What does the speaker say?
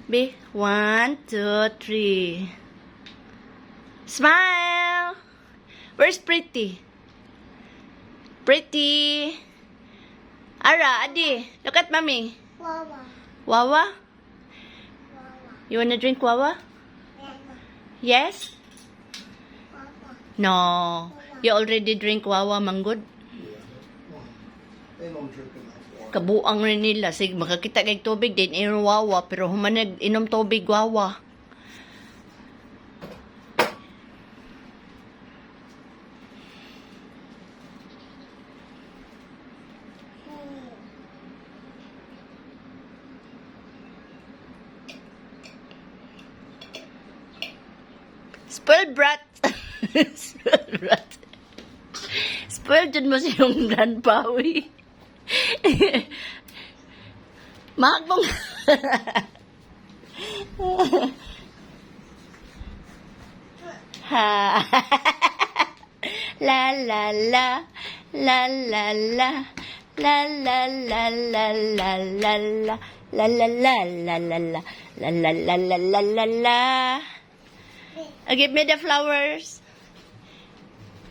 B. 1, 2, 3. Smile! Where's Pretty? Pretty! Ara, Adi, look at mommy. Wawa. Wawa? Wawa. You wanna drink Wawa? Yes? Wawa. No. You already drink Wawa, Manggod? They don't drink enough water. Kabuang rin nila. Sige, makakita kay tubig din, inom Wawa. Pero humanag, inom tubig Wawa. Spoiled brat. Spoiled brat. Spoiled dyan mo siyang grandpawi. Magbong. Ha. La la la. La la la. La la la la la la la. La la la la la la. La la la la la la la. Give me the flowers.